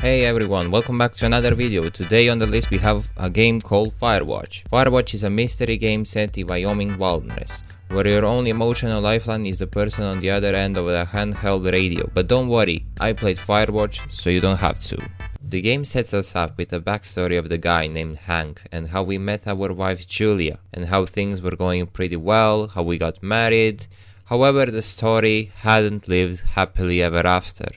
Hey everyone, welcome back to another video. Today on the list we have a game called Firewatch. Firewatch is a mystery game set in Wyoming wilderness, where your only emotional lifeline is the person on the other end of a handheld radio. But don't worry, I played Firewatch, so you don't have to. The game sets us up with the backstory of the guy named Hank, and how we met our wife Julia, and how things were going pretty well, how we got married. However, the story hadn't lived happily ever after.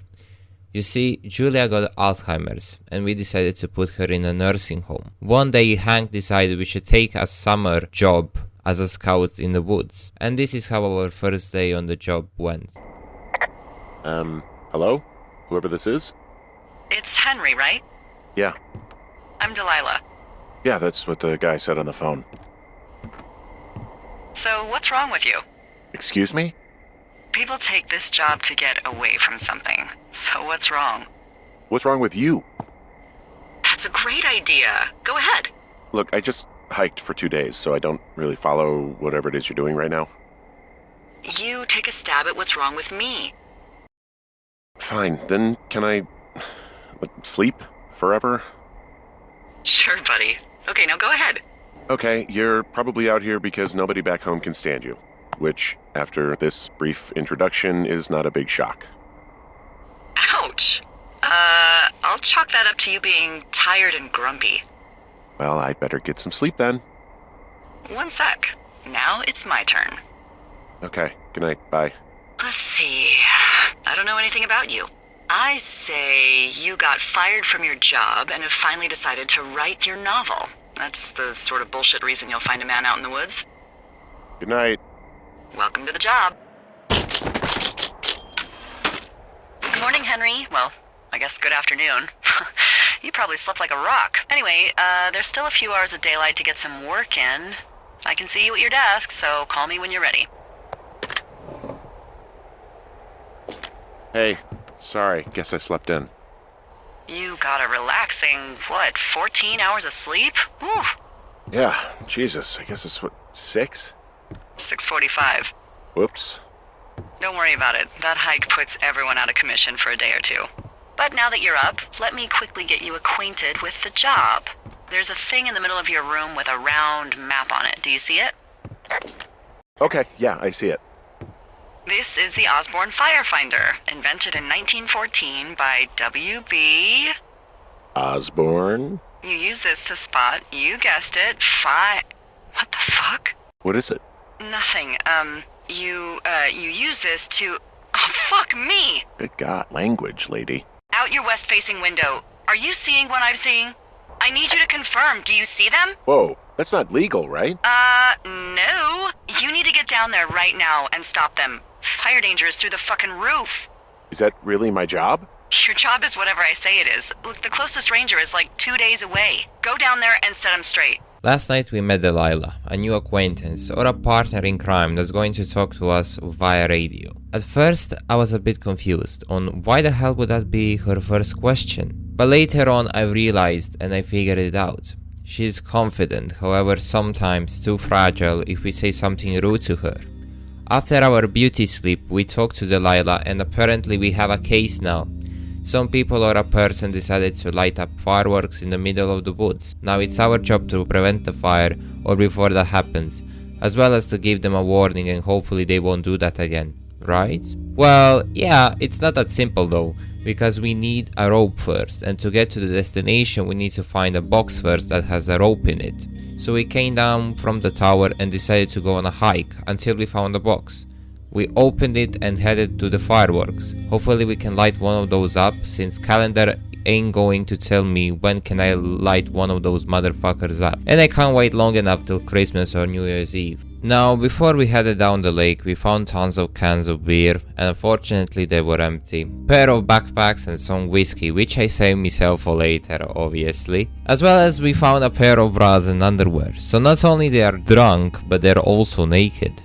You see, Julia got Alzheimer's, and we decided to put her in a nursing home. One day Hank decided we should take a summer job as a scout in the woods, and this is how our first day on the job went. Hello? Whoever this is? It's Henry, right? Yeah. I'm Delilah. Yeah, that's what the guy said on the phone. So, what's wrong with you? Excuse me? People take this job to get away from something. So what's wrong? What's wrong with you? That's a great idea. Go ahead. Look, I just hiked for 2 days, so I don't really follow whatever it is you're doing right now. You take a stab at what's wrong with me. Fine, then can I sleep forever? Sure, buddy. Okay, now go ahead. Okay, you're probably out here because nobody back home can stand you, which, after this brief introduction, is not a big shock. Ouch. I'll chalk that up to you being tired and grumpy. Well, I'd better get some sleep then. One sec. Now it's my turn. Okay, good night, bye. Let's see. I don't know anything about you. I say you got fired from your job and have finally decided to write your novel. That's the sort of bullshit reason you'll find a man out in the woods. Good night. Welcome to the job. Good morning, Henry. Well, I guess good afternoon. You probably slept like a rock. Anyway, there's still a few hours of daylight to get some work in. I can see you at your desk, so call me when you're ready. Hey, sorry, guess I slept in. You got a relaxing, 14 hours of sleep? Whew. Yeah, Jesus, I guess it's 6? 6:45. Whoops. Don't worry about it. That hike puts everyone out of commission for a day or two. But now that you're up, let me quickly get you acquainted with the job. There's a thing in the middle of your room with a round map on it. Do you see it? Okay, yeah, I see it. This is the Osborne Firefinder, invented in 1914 by W.B. Osborne? You use this to spot, you guessed it, What the fuck? What is it? Nothing. You use this to... Oh, fuck me! Good God, language, lady. Out your west-facing window. Are you seeing what I'm seeing? I need you to confirm. Do you see them? Whoa, that's not legal, right? No. You need to get down there right now and stop them. Fire danger is through the fucking roof. Is that really my job? Your job is whatever I say it is. Look, the closest ranger is like 2 days away. Go down there and set them straight. Last night we met Delilah, a new acquaintance or a partner in crime that's going to talk to us via radio. At first I was a bit confused on why the hell would that be her first question. But later on I realized and I figured it out. She's confident, however sometimes too fragile if we say something rude to her. After our beauty sleep we talked to Delilah and apparently we have a case now. Some people or a person decided to light up fireworks in the middle of the woods. Now it's our job to prevent the fire or before that happens, as well as to give them a warning and hopefully they won't do that again, right? Well, yeah, it's not that simple though, because we need a rope first, and to get to the destination we need to find a box first that has a rope in it. So we came down from the tower and decided to go on a hike until we found a box. We opened it and headed to the fireworks. Hopefully we can light one of those up, since calendar ain't going to tell me when can I light one of those motherfuckers up. And I can't wait long enough till Christmas or New Year's Eve. Now, before we headed down the lake, we found tons of cans of beer, and unfortunately they were empty. Pair of backpacks and some whiskey, which I saved myself for later, obviously. As well as we found a pair of bras and underwear. So not only they are drunk, but they're also naked.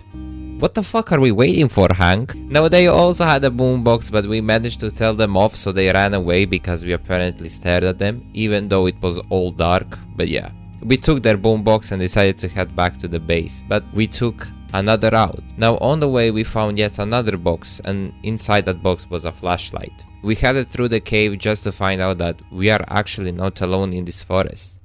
What the fuck are we waiting for, Hank? Now they also had a boombox, but we managed to tell them off so they ran away because we apparently stared at them, even though it was all dark, but yeah. We took their boombox and decided to head back to the base, but we took another route. Now on the way we found yet another box, and inside that box was a flashlight. We headed through the cave just to find out that we are actually not alone in this forest.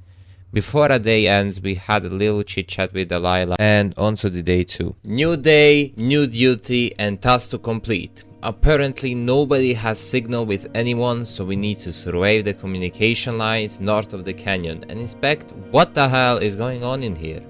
Before a day ends, we had a little chit chat with Delilah, and on to the day 2. New day, new duty, and task to complete. Apparently nobody has signal with anyone, so we need to survey the communication lines north of the canyon and inspect what the hell is going on in here.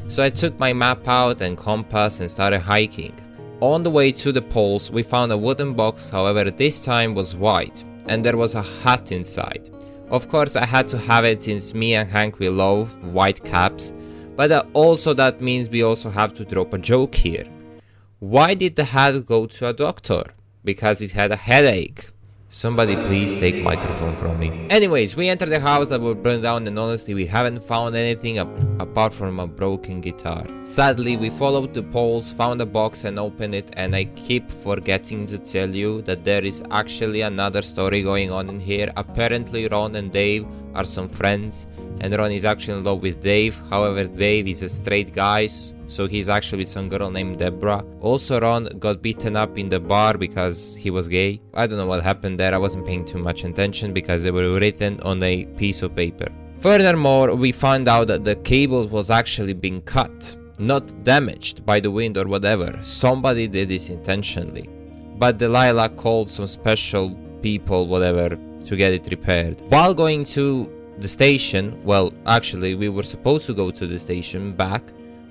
So I took my map out and compass and started hiking. On the way to the poles, we found a wooden box, however this time was white, and there was a hat inside. Of course I had to have it since me and Hank we love white caps, but also that means we also have to drop a joke here. Why did the hat go to a doctor? Because it had a headache. Somebody please take microphone from me. Anyways, we entered the house that was burned down, and honestly we haven't found anything apart from a broken guitar. Sadly, we followed the poles, found a box and opened it, and I keep forgetting to tell you that there is actually another story going on in here. Apparently Ron and Dave are some friends, and Ron is actually in love with Dave. However, Dave is a straight guy, so he's actually with some girl named Deborah. Also, Ron got beaten up in the bar because he was gay. I don't know what happened there, I wasn't paying too much attention because they were written on a piece of paper. Furthermore, we found out that the cable was actually being cut, not damaged by the wind or whatever. Somebody did this intentionally. But Delilah called some special people, whatever, to get it repaired. While going to the station, well, actually, we were supposed to go to the station back.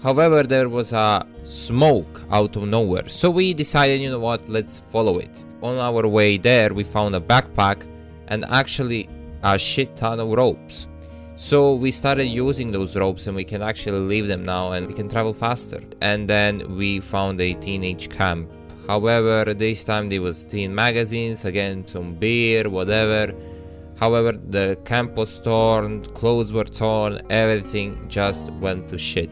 However, there was a smoke out of nowhere. So we decided, you know what, let's follow it. On our way there, we found a backpack and actually a shit ton of ropes. So we started using those ropes and we can actually leave them now and we can travel faster. And then we found a teenage camp. However, this time there was teen magazines, again some beer, whatever. However, the camp was torn, clothes were torn, everything just went to shit.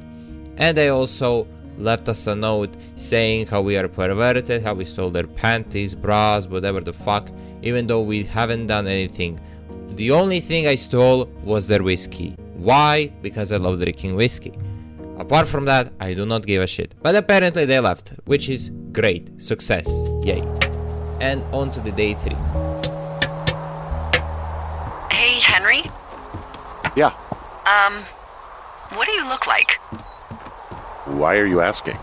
And they also left us a note saying how we are perverted, how we stole their panties, bras, whatever the fuck, even though we haven't done anything. The only thing I stole was their whiskey. Why? Because I love drinking whiskey. Apart from that, I do not give a shit. But apparently they left, which is great. Success. Yay. And on to the day 3. Hey, Henry? Yeah. What do you look like? Why are you asking?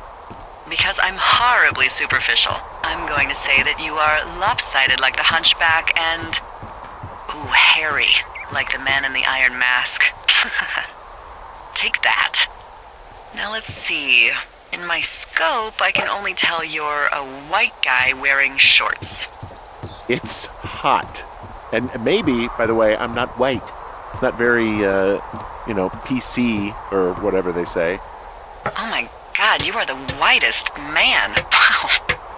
Because I'm horribly superficial. I'm going to say that you are lopsided like the hunchback and... ooh, hairy, like the man in the iron mask. Take that. Now let's see. In my scope, I can only tell you're a white guy wearing shorts. It's hot. And maybe, by the way, I'm not white. It's not very, PC or whatever they say. Oh my god, you are the whitest man. Wow.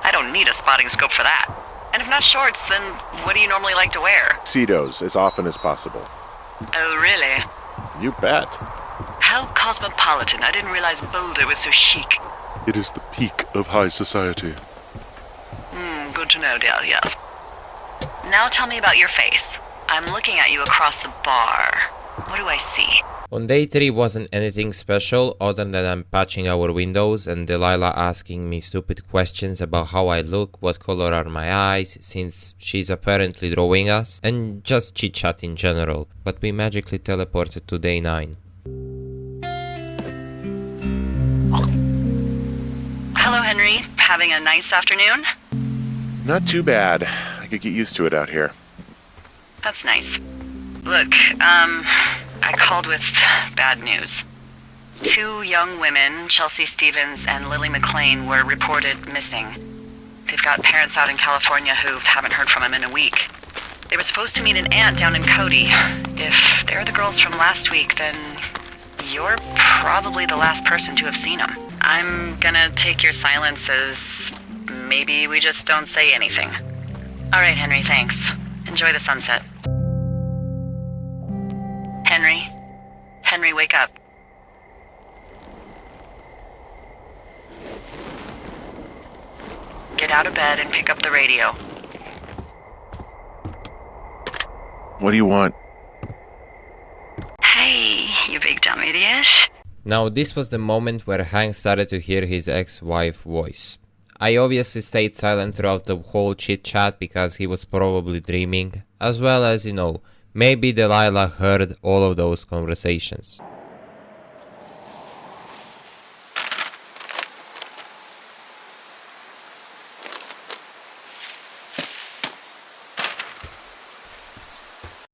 I don't need a spotting scope for that. And if not shorts, then what do you normally like to wear? Tuxedos as often as possible. Oh, really? You bet. How cosmopolitan. I didn't realize Boulder was so chic. It is the peak of high society. Good to know, dear, yes. Now tell me about your face. I'm looking at you across the bar. What do I see? On day 3 wasn't anything special other than I'm patching our windows and Delilah asking me stupid questions about how I look, what color are my eyes, since she's apparently drawing us, and just chit-chat in general, but we magically teleported to day 9. Hello, Henry. Having a nice afternoon? Not too bad. I could get used to it out here. That's nice. Look, I called with bad news. 2 young women, Chelsea Stevens and Lily McLean, were reported missing. They've got parents out in California who haven't heard from them in a week. They were supposed to meet an aunt down in Cody. If they're the girls from last week, then you're probably the last person to have seen them. I'm gonna take your silence as maybe we just don't say anything. All right, Henry, thanks. Enjoy the sunset. Henry? Henry, wake up. Get out of bed and pick up the radio. What do you want? Hey, you big dumb idiot. Now this was the moment where Hank started to hear his ex-wife's voice. I obviously stayed silent throughout the whole chit-chat because he was probably dreaming, as well as, maybe Delilah heard all of those conversations.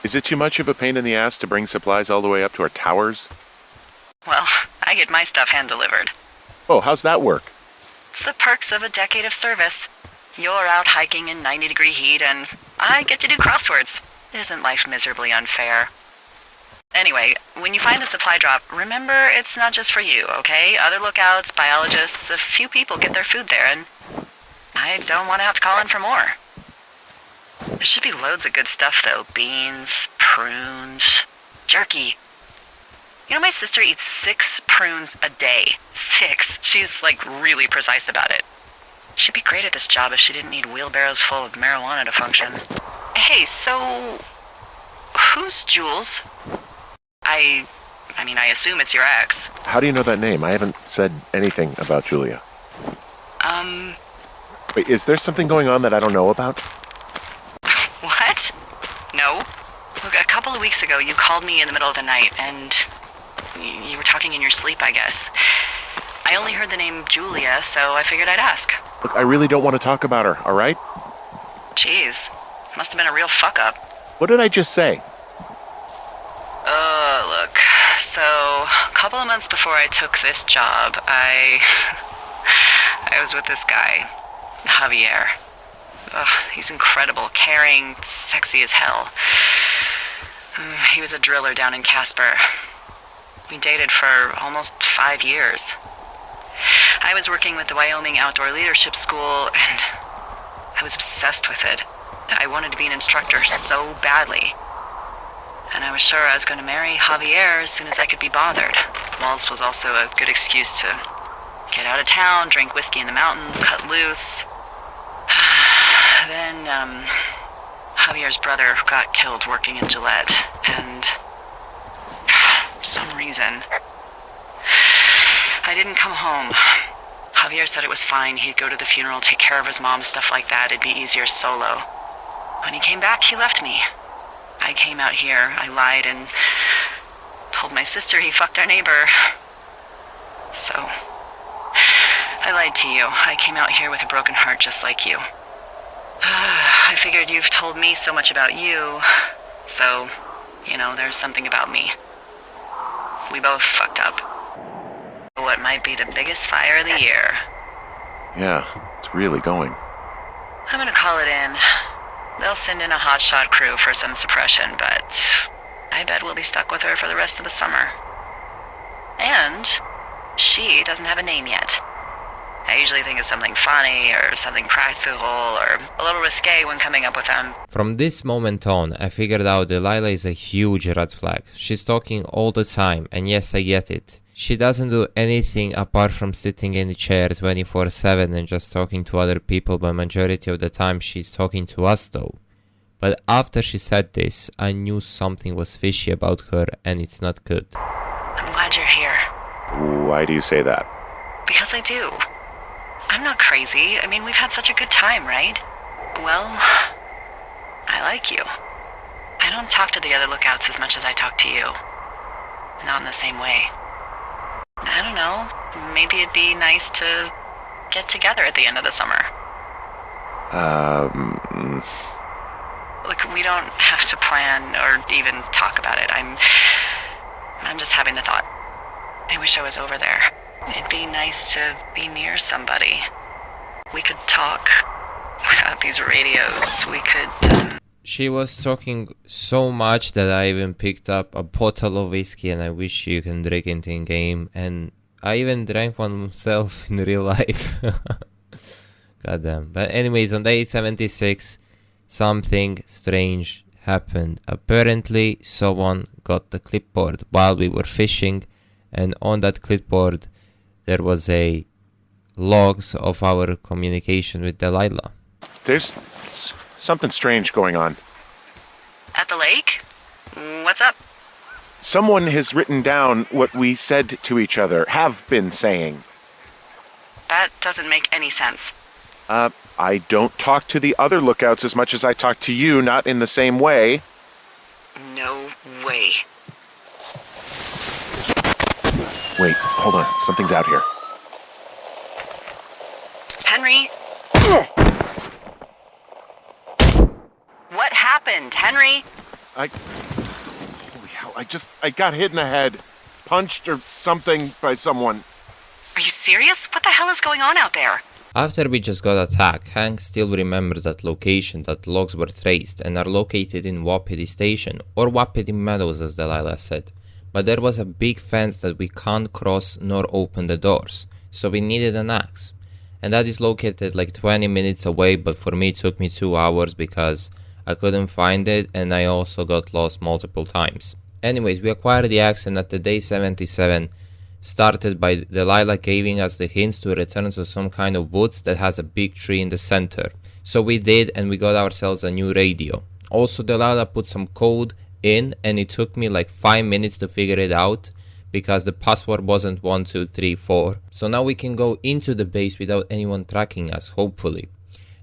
Is it too much of a pain in the ass to bring supplies all the way up to our towers? Well, I get my stuff hand-delivered. Oh, how's that work? It's the perks of a decade of service. You're out hiking in 90-degree heat, and I get to do crosswords. Isn't life miserably unfair? Anyway, when you find the supply drop, remember it's not just for you, okay? Other lookouts, biologists, a few people get their food there, and I don't want to have to call in for more. There should be loads of good stuff, though. Beans, prunes, jerky. My sister eats 6 prunes a day. 6. She's, really precise about it. She'd be great at this job if she didn't need wheelbarrows full of marijuana to function. Hey, so... who's Jules? I assume it's your ex. How do you know that name? I haven't said anything about Julia. Wait, is there something going on that I don't know about? What? No. Look, a couple of weeks ago, you called me in the middle of the night, and you were talking in your sleep, I guess. I only heard the name Julia, so I figured I'd ask. Look, I really don't want to talk about her, all right? Jeez. Must have been a real fuck-up. What did I just say? Look. So, a couple of months before I took this job, I was with this guy, Javier. He's incredible, caring, sexy as hell. He was a driller down in Casper. We dated for almost 5 years. I was working with the Wyoming Outdoor Leadership School, and I was obsessed with it. I wanted to be an instructor so badly. And I was sure I was going to marry Javier as soon as I could be bothered. Walls was also a good excuse to get out of town, drink whiskey in the mountains, cut loose. Then, Javier's brother got killed working in Gillette, and for some reason, I didn't come home. Javier said it was fine. He'd go to the funeral, take care of his mom, stuff like that. It'd be easier solo. When he came back, he left me. I came out here, I lied, and told my sister he fucked our neighbor. So, I lied to you. I came out here with a broken heart just like you. I figured you've told me so much about you, so, there's something about me. We both fucked up. What might be the biggest fire of the year. Yeah, it's really going. I'm gonna call it in. They'll send in a hotshot crew for some suppression, but I bet we'll be stuck with her for the rest of the summer. And she doesn't have a name yet. I usually think of something funny or something practical or a little risque when coming up with them. From this moment on, I figured out Delilah is a huge red flag. She's talking all the time, and yes, I get it. She doesn't do anything apart from sitting in the chair 24/7 and just talking to other people, but majority of the time she's talking to us though. But after she said this, I knew something was fishy about her, and it's not good. I'm glad you're here. Why do you say that? Because I do. I'm not crazy. We've had such a good time, right? Well, I like you. I don't talk to the other lookouts as much as I talk to you. Not in the same way. I don't know. Maybe it'd be nice to get together at the end of the summer. Look, we don't have to plan or even talk about it. I'm just having the thought. I wish I was over there. It'd be nice to be near somebody. We could talk without these radios. We could, She was talking so much that I even picked up a bottle of whiskey, and I wish you can drink it in game, and I even drank one myself in real life. Goddamn. But anyways, on day 76, something strange happened. Apparently, someone got the clipboard while we were fishing, and on that clipboard, there was a logs of our communication with Delilah. There's something strange going on. at the lake? What's up? Someone has written down what we said to each other, have been saying. That doesn't make any sense. I don't talk to the other lookouts as much as I talk to you, not in the same way. No way. Wait, hold on. Something's out here. Henry? What happened, Henry? Holy hell, I got hit in the head. Punched or something by someone. Are you serious? What the hell is going on out there? After we just got attacked, Hank still remembers that location that logs were traced and are located in Wapiti Station, or Wapiti Meadows as Delilah said. But there was a big fence that we can't cross nor open the doors, so we needed an axe. And that is located like 20 minutes away, but for me it took me 2 hours because I couldn't find it and I also got lost multiple times. Anyways, we acquired the axe, and at the day 77 started by Delilah giving us the hints to return to some kind of woods that has a big tree in the center. So we did, and we got ourselves a new radio. Also, Delilah put some code in, and it took me like 5 minutes to figure it out because the password wasn't 1234. So now we can go into the base without anyone tracking us, hopefully.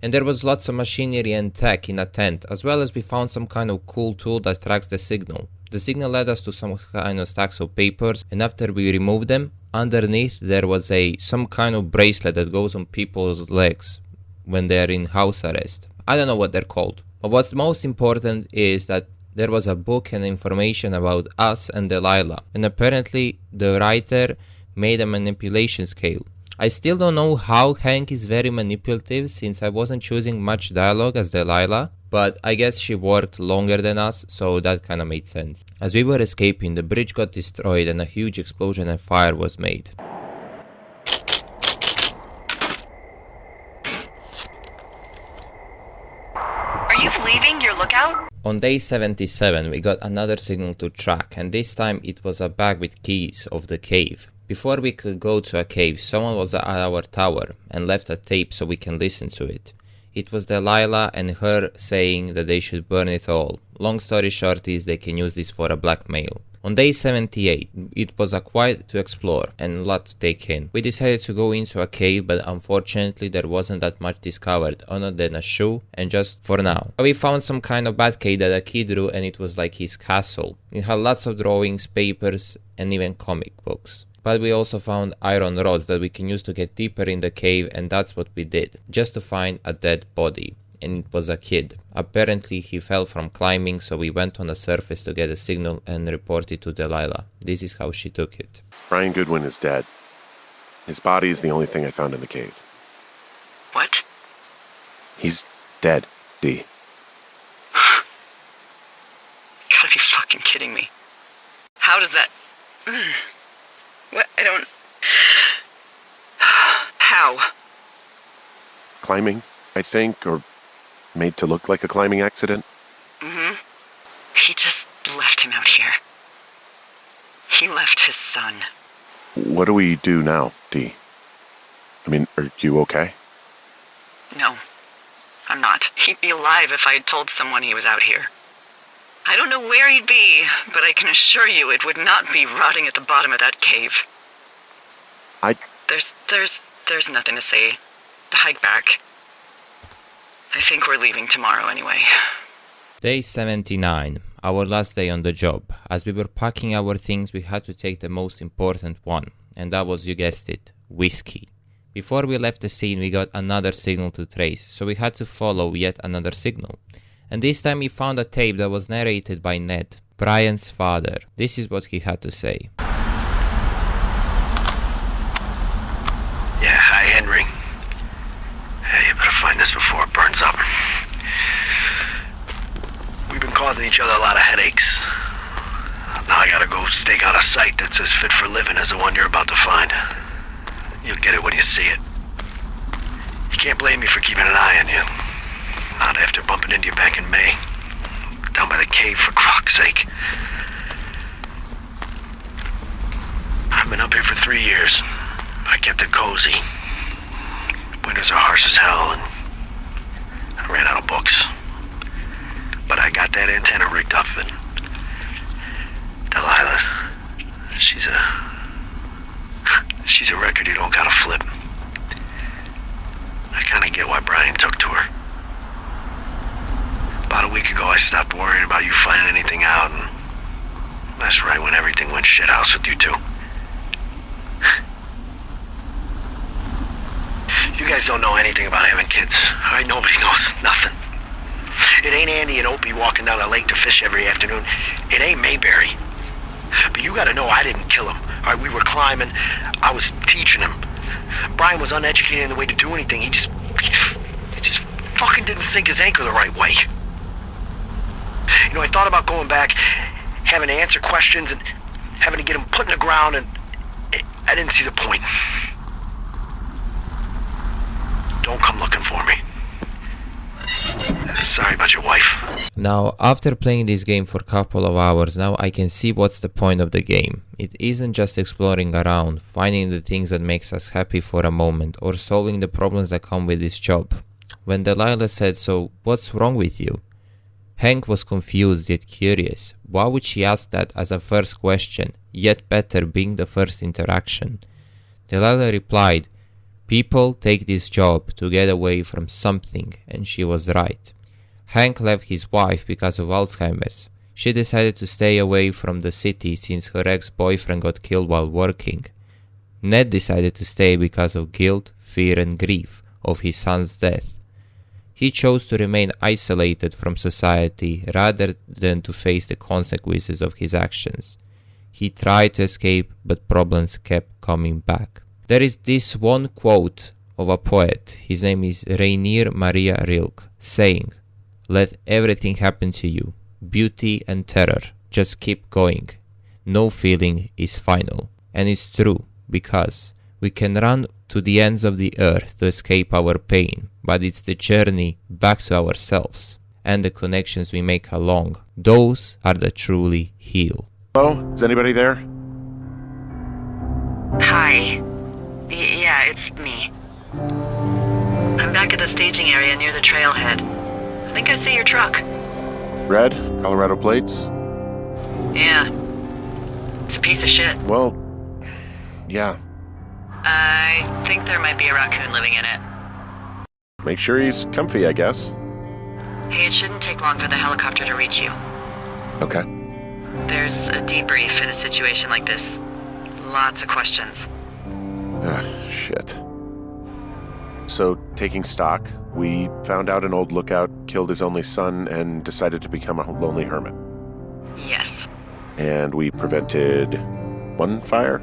And there was lots of machinery and tech in a tent, as well as we found some kind of cool tool that tracks the signal. The signal led us to some kind of stacks of papers, and after we removed them, underneath there was some kind of bracelet that goes on people's legs when they're in house arrest. I don't know what they're called. But what's most important is that there was a book and information about us and Delilah, and apparently the writer made a manipulation scale. I still don't know how Hank is very manipulative since I wasn't choosing much dialogue as Delilah, but I guess she worked longer than us, so that kinda made sense. As we were escaping, the bridge got destroyed and a huge explosion and fire was made. Are you leaving your lookout? On day 77, we got another signal to track, and this time it was a bag with keys of the cave. Before we could go to a cave, someone was at our tower and left a tape so we can listen to it. It was Delilah and her saying that they should burn it all. Long story short is they can use this for a blackmail. On day 78, it was a quiet to explore and a lot to take in. We decided to go into a cave, but unfortunately there wasn't that much discovered other than a shoe, and just for now. We found some kind of bat cave that a kid drew, and it was like his castle. It had lots of drawings, papers and even comic books. But we also found iron rods that we can use to get deeper in the cave, and that's what we did, just to find a dead body. And it was a kid. Apparently he fell from climbing, so we went on the surface to get a signal and report it to Delilah. This is how she took it. Brian Goodwin is dead. His body is the only thing I found in the cave. What? He's dead, Dee. Gotta be fucking kidding me. How does that... What? I don't... How? Climbing, I think, or made to look like a climbing accident. Mm-hmm. He just left him out here. He left his son. What do we do now, Dee? I mean, are you okay? No, I'm not. He'd be alive if I had told someone he was out here. I don't know where he'd be, but I can assure you it would not be rotting at the bottom of that cave. There's nothing to say. Hike back. I think we're leaving tomorrow anyway. Day 79, our last day on the job. As we were packing our things, we had to take the most important one, and that was, you guessed it, whiskey. Before we left the scene, we got another signal to trace, so we had to follow yet another signal. And this time we found a tape that was narrated by Ned, Brian's father. This is what he had to say. Yeah, hi, Henry. Hey, you better find this before it burns up. We've been causing each other a lot of headaches. Now I gotta go stake out a site that's as fit for living as the one you're about to find. You'll get it when you see it. You can't blame me for keeping an eye on you. Not after bumping into you back in May. Down by the cave, for croc's sake. I've been up here for 3 years. I kept it cozy. Winters are harsh as hell, and I ran out of books. But I got that antenna rigged up, and Delilah, That's right, when everything went shithouse with you two. You guys don't know anything about having kids. All right, nobody knows nothing. It ain't Andy and Opie walking down the lake to fish every afternoon. It ain't Mayberry. But you gotta know I didn't kill him. All right, we were climbing. I was teaching him. Brian was uneducated in the way to do anything. He just fucking didn't sink his anchor the right way. You know, I thought about going back, having to answer questions and having to get him put in the ground, and I didn't see the point. Don't come looking for me. Sorry about your wife. Now, after playing this game for a couple of hours, now I can see what's the point of the game. It isn't just exploring around, finding the things that makes us happy for a moment, or solving the problems that come with this job. When Delilah said, "So, what's wrong with you?" Hank was confused yet curious. Why would she ask that as a first question, yet better being the first interaction? Delilah replied, "People take this job to get away from something," and she was right. Hank left his wife because of Alzheimer's. She decided to stay away from the city since her ex-boyfriend got killed while working. Ned decided to stay because of guilt, fear and grief of his son's death. He chose to remain isolated from society rather than to face the consequences of his actions. He tried to escape, but problems kept coming back. There is this one quote of a poet, his name is Rainier Maria Rilke, saying, "Let everything happen to you, beauty and terror, just keep going. No feeling is final." And it's true, because we can run to the ends of the earth to escape our pain, but it's the journey back to ourselves and the connections we make along. Those are that truly heal. Hello? Is anybody there? Hi. Yeah, it's me. I'm back at the staging area near the trailhead. I think I see your truck. Red? Colorado plates? Yeah. It's a piece of shit. Well, yeah. I think there might be a raccoon living in it. Make sure he's comfy, I guess. Hey, it shouldn't take long for the helicopter to reach you. Okay. There's a debrief in a situation like this. Lots of questions. Shit. So, taking stock, we found out an old lookout killed his only son and decided to become a lonely hermit. Yes. And we prevented one fire?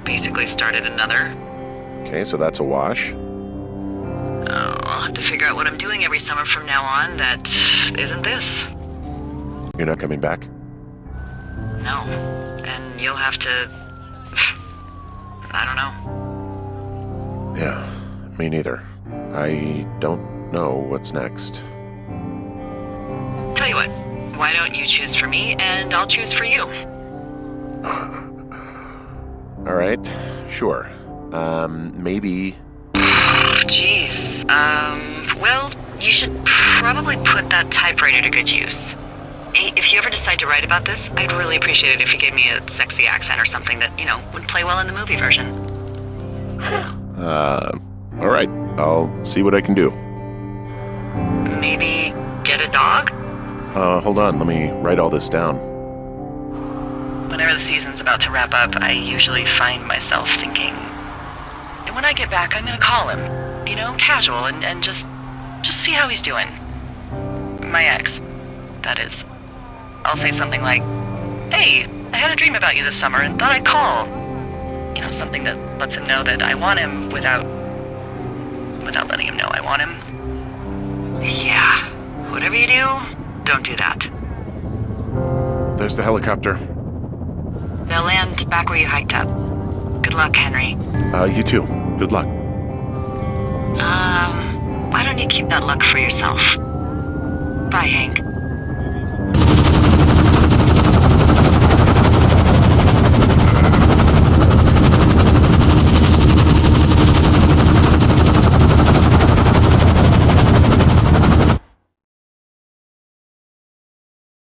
Basically started another. Okay, so that's a wash. Oh, I'll have to figure out what I'm doing every summer from now on that isn't this. You're not coming back? No. And you'll have to... I don't know. Yeah, me neither. I don't know what's next. Tell you what, why don't you choose for me and I'll choose for you? All right, sure. Maybe... Jeez. Well, you should probably put that typewriter to good use. Hey, if you ever decide to write about this, I'd really appreciate it if you gave me a sexy accent or something that, would play well in the movie version. All right. I'll see what I can do. Maybe get a dog? Hold on. Let me write all this down. Whenever the season's about to wrap up, I usually find myself thinking, and when I get back, I'm gonna call him, casual, and just see how he's doing. My ex, that is. I'll say something like, "Hey, I had a dream about you this summer and thought I'd call." Something that lets him know that I want him without letting him know I want him. Yeah, whatever you do, don't do that. There's the helicopter. They'll land back where you hiked up. Good luck, Henry. You too. Good luck. Why don't you keep that luck for yourself? Bye, Hank.